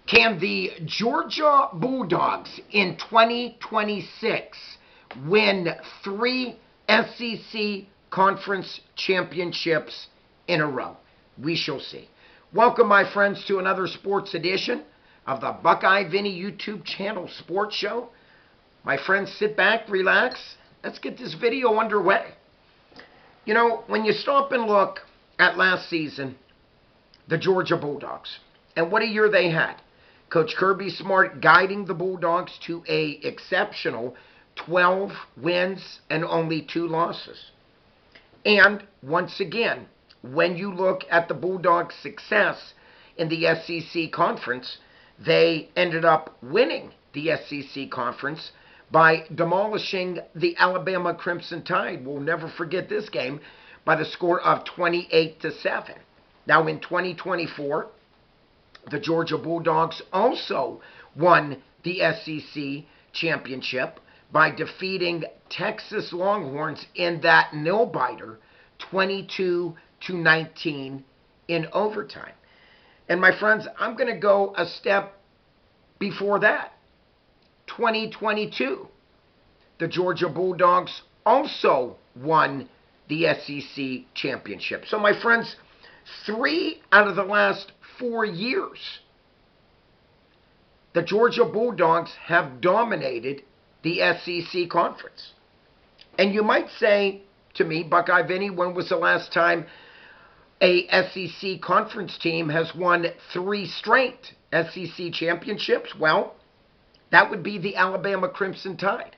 Can the Georgia Bulldogs in 2026 win 3 SEC conference championships in a row? We shall see. Welcome, my friends, to another sports edition of the Buckeye Vinnie YouTube channel sports show. My friends, sit back, relax. Let's get this video underway. You know, when you stop and look at last season, the Georgia Bulldogs, and what a year they had. Coach Kirby Smart guiding the Bulldogs to an exceptional 12 wins and only 2 losses. And once again, when you look at the Bulldogs' success in the SEC Conference, they ended up winning the SEC Conference by demolishing the Alabama Crimson Tide. We'll never forget this game, by the score of 28-7. Now in 2024, the Georgia Bulldogs also won the SEC championship by defeating Texas Longhorns in that nail-biter 22-19 in overtime. And my friends, I'm going to go a step before that. 2022, the Georgia Bulldogs also won the SEC championship. So my friends, 3 out of the last 4 years, the Georgia Bulldogs have dominated the SEC Conference. And you might say to me, Buckeye Vinnie, when was the last time a SEC Conference team has won 3 straight SEC championships? Well, that would be the Alabama Crimson Tide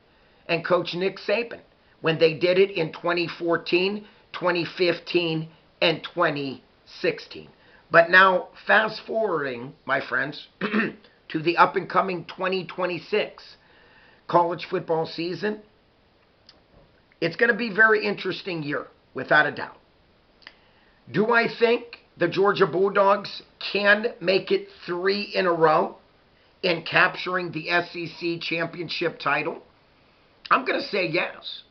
and Coach Nick Saban when they did it in 2014, 2015, and 2016. But now, fast forwarding, my friends, to the up-and-coming 2026 college football season, it's going to be a very interesting year, without a doubt. Do I think the Georgia Bulldogs can make it 3 in a row in capturing the SEC championship title? I'm going to say yes.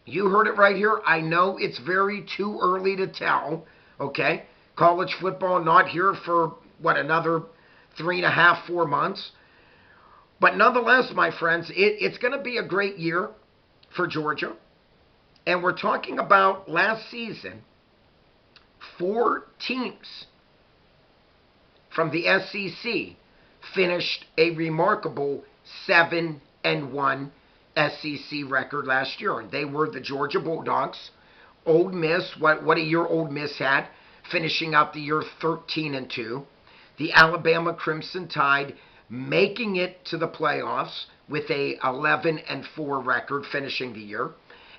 You heard it right here. I know it's very too early to tell, okay? College football not here for, another 3.5, 4 months. But nonetheless, my friends, it's going to be a great year for Georgia. And we're talking about last season, 4 teams from the SEC finished a remarkable 7-1 SEC record last year. And they were the Georgia Bulldogs, Ole Miss, what a year Ole Miss had, finishing out the year 13-2. The Alabama Crimson Tide making it to the playoffs with a 11-4 record finishing the year.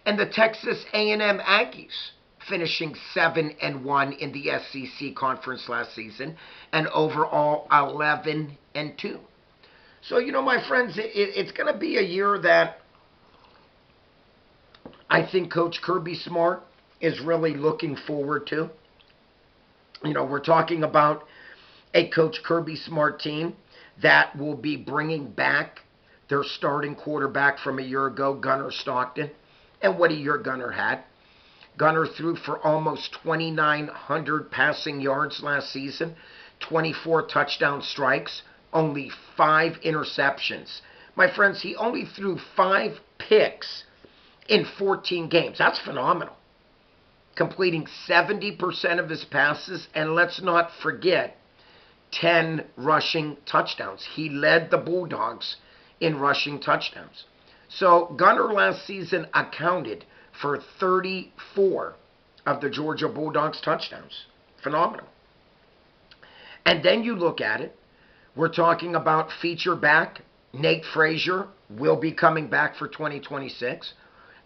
And the Texas A&M Aggies finishing 7-1 in the SEC Conference last season and overall 11-2. So, you know, my friends, it's going to be a year that I think Coach Kirby Smart is really looking forward to. You know, we're talking about a Coach Kirby Smart team that will be bringing back their starting quarterback from a year ago, Gunnar Stockton. And what a year Gunnar had. Gunnar threw for almost 2,900 passing yards last season, 24 touchdown strikes, only 5 interceptions. My friends, he only threw 5 picks in 14 games. That's phenomenal. Completing 70% of his passes, and let's not forget 10 rushing touchdowns. He led the Bulldogs in rushing touchdowns. So Gunnar last season accounted for 34 of the Georgia Bulldogs touchdowns. Phenomenal. And then you look at it, we're talking about feature back. Nate Frazier will be coming back for 2026.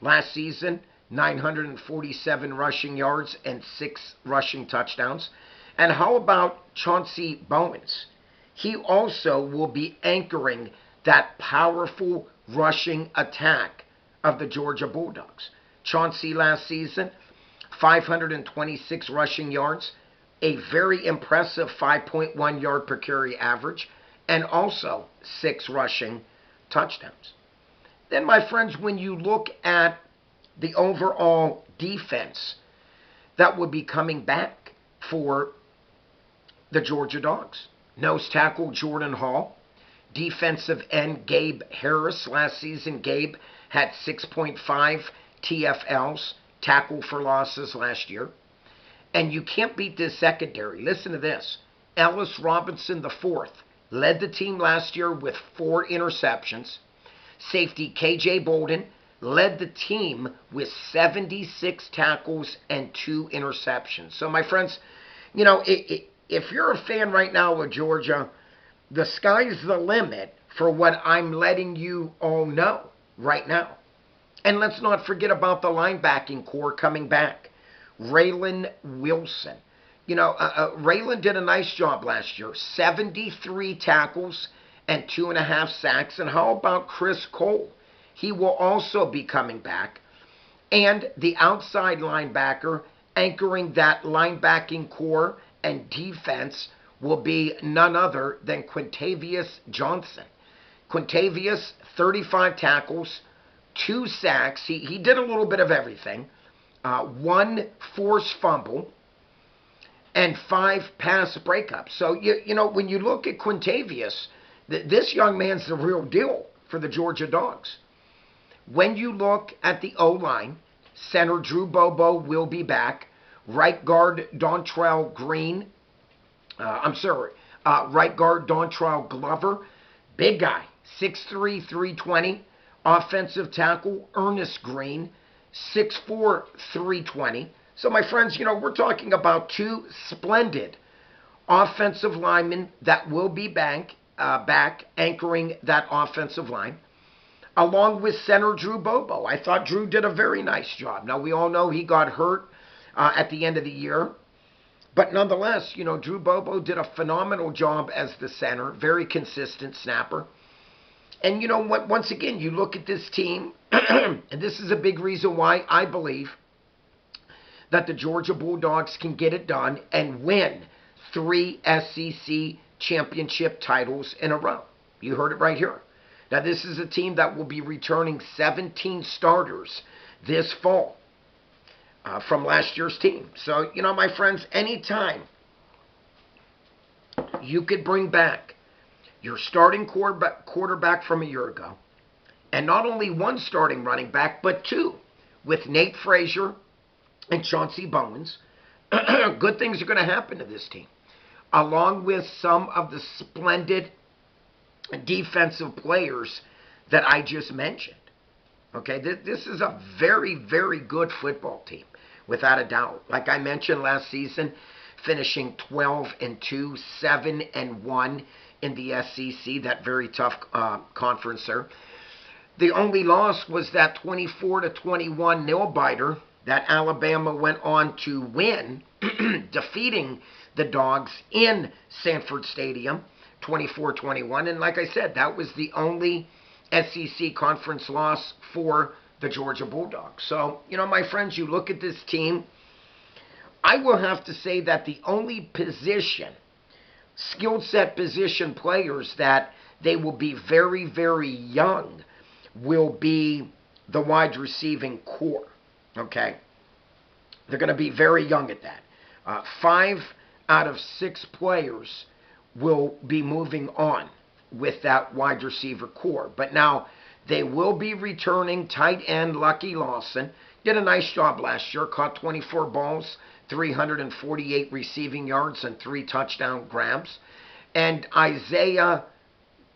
Last season, 947 rushing yards and 6 rushing touchdowns. And how about Chauncey Bowens? He also will be anchoring that powerful rushing attack of the Georgia Bulldogs. Chauncey last season, 526 rushing yards, a very impressive 5.1 yard per carry average, and also 6 rushing touchdowns. Then, my friends, when you look at the overall defense that would be coming back for the Georgia Dogs, Nose tackle Jordan Hall. Defensive end Gabe Harris. Last season, Gabe had 6.5 TFLs, tackle for losses, last year. And you can't beat this secondary. Listen to this. Ellis Robinson IV led the team last year with 4 interceptions. Safety KJ Bolden led the team with 76 tackles and 2 interceptions. So, my friends, you know, if you're a fan right now of Georgia, the sky's the limit for what I'm letting you all know right now. And let's not forget about the linebacking core coming back. Raylan Wilson. You know, Raylan did a nice job last year. 73 tackles and 2.5 sacks. And how about Chris Cole? He will also be coming back. And the outside linebacker anchoring that linebacking core and defense will be none other than Quintavious Johnson. Quintavious, 35 tackles, 2 sacks. He did a little bit of everything. 1 forced fumble and 5 pass breakups. So, you know, when you look at Quintavious, this young man's the real deal for the Georgia Dogs. When you look at the O-line, center Drew Bobo will be back. Right guard Dontrell Green. Right guard Dontrell Glover. Big guy, 6'3", 320. Offensive tackle Ernest Green, 6'4", 320. So, my friends, you know, we're talking about 2 splendid offensive linemen that will be back anchoring that offensive line, along with center Drew Bobo. I thought Drew did a very nice job. Now, we all know he got hurt at the end of the year. But nonetheless, you know, Drew Bobo did a phenomenal job as the center. Very consistent snapper. And, you know, once again, you look at this team, and this is a big reason why I believe that the Georgia Bulldogs can get it done and win 3 SEC championship titles in a row. You heard it right here. Now, this is a team that will be returning 17 starters this fall from last year's team. So, you know, my friends, anytime you could bring back your starting quarterback from a year ago, and not only 1 starting running back, but 2, with Nate Frazier and Chauncey Bowens, good things are going to happen to this team, along with some of the splendid defensive players that I just mentioned. Okay, this is a very, very good football team, without a doubt. Like I mentioned last season, finishing 12-2, 7-1 in the SEC, that very tough conference there. The only loss was that 24-21 nail-biter that Alabama went on to win, defeating the Dogs in Sanford Stadium, 24-21. And like I said, that was the only SEC conference loss for the Georgia Bulldogs. So, you know, my friends, you look at this team, I will have to say that the only position, skill set position players that they will be very, very young will be the wide receiving core. Okay? They're going to be very young at that. 5 out of 6 players will be moving on with that wide receiver core. But now they will be returning tight end Lucky Lawson. Did a nice job last year. Caught 24 balls, 348 receiving yards, and 3 touchdown grabs. And Isaiah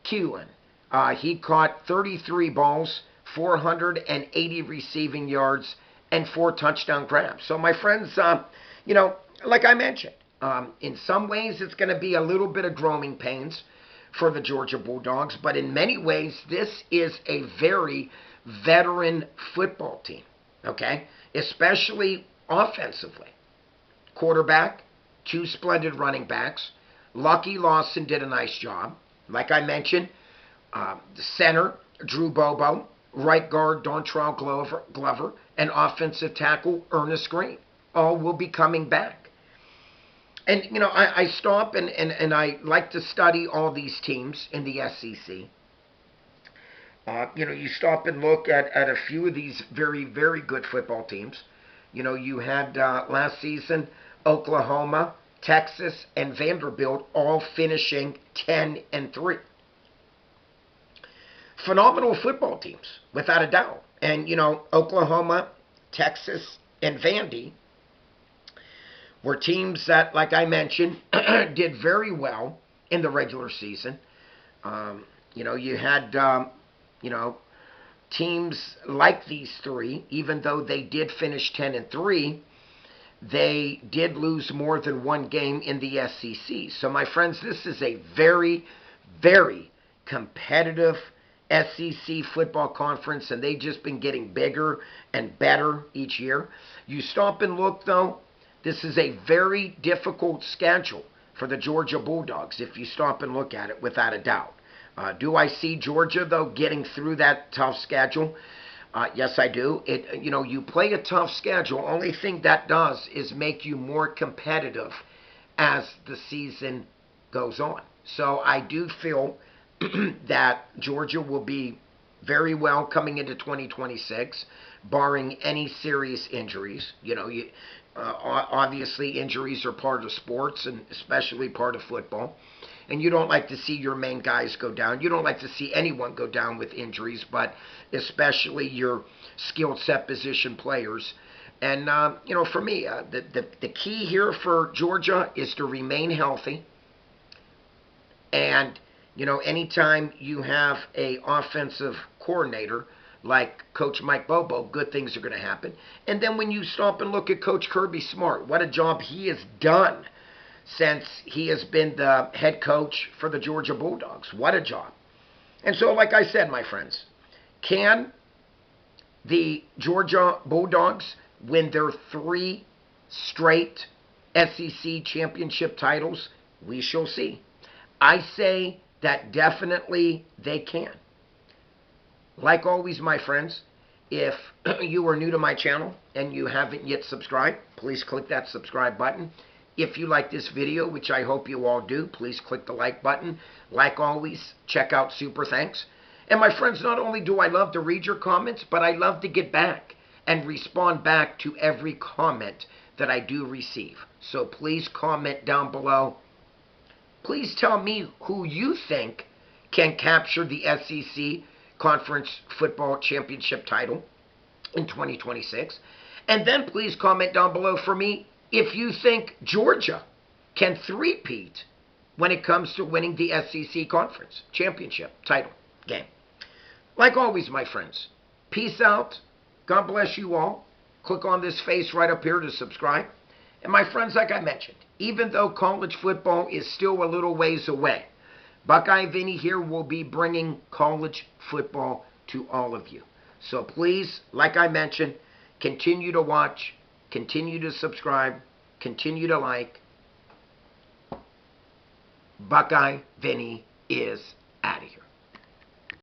Keelan, he caught 33 balls, 480 receiving yards, and 4 touchdown grabs. So, my friends, you know, like I mentioned, in some ways it's going to be a little bit of growing pains for the Georgia Bulldogs, but in many ways this is a very veteran football team, okay? Especially offensively. Quarterback, 2 splendid running backs. Lucky Lawson did a nice job. Like I mentioned, the center, Drew Bobo, right guard, Dontrell Glover, and offensive tackle, Ernest Green. All will be coming back. And, you know, I stop and I like to study all these teams in the SEC. You know, you stop and look at a few of these very, very good football teams. You know, you had last season Oklahoma Texas, and Vanderbilt all finishing 10-3. Phenomenal football teams, without a doubt. And, Oklahoma, Texas, and Vandy were teams that, like I mentioned, did very well in the regular season. You had, teams like these three, even though they did finish 10-3, they did lose more than one game in the SEC. So, my friends, this is a very, very competitive SEC football conference, and they've just been getting bigger and better each year. You stop and look, though, this is a very difficult schedule for the Georgia Bulldogs if you stop and look at it, without a doubt. Do I see Georgia, though, getting through that tough schedule? Yes, I do. You play a tough schedule. Only thing that does is make you more competitive as the season goes on. So I do feel that Georgia will be very well coming into 2026, barring any serious injuries. Obviously, injuries are part of sports, and especially part of football. And you don't like to see your main guys go down. You don't like to see anyone go down with injuries, but especially your skilled set position players. And, for me, the key here for Georgia is to remain healthy. And, anytime you have a offensive coordinator like Coach Mike Bobo, good things are going to happen. And then when you stop and look at Coach Kirby Smart, what a job he has done since he has been the head coach for the Georgia Bulldogs. What a job. And so, like I said, my friends, can the Georgia Bulldogs win their 3 straight SEC championship titles? We shall see. I say that definitely they can. Like always, my friends, if you are new to my channel and you haven't yet subscribed, please click that subscribe button. If you like this video, which I hope you all do, please click the like button. Like always, check out Super Thanks. And my friends, not only do I love to read your comments, but I love to get back and respond back to every comment that I do receive. So please comment down below. Please tell me who you think can capture the SEC Conference Football Championship title in 2026. And then please comment down below for me if you think Georgia can three-peat when it comes to winning the SEC Conference Championship title game. Like always, my friends, peace out. God bless you all. Click on this face right up here to subscribe. And my friends, like I mentioned, even though college football is still a little ways away, Buckeye Vinny here will be bringing college football to all of you. So please, like I mentioned, continue to watch, continue to subscribe, continue to like. Buckeye Vinny is out of here.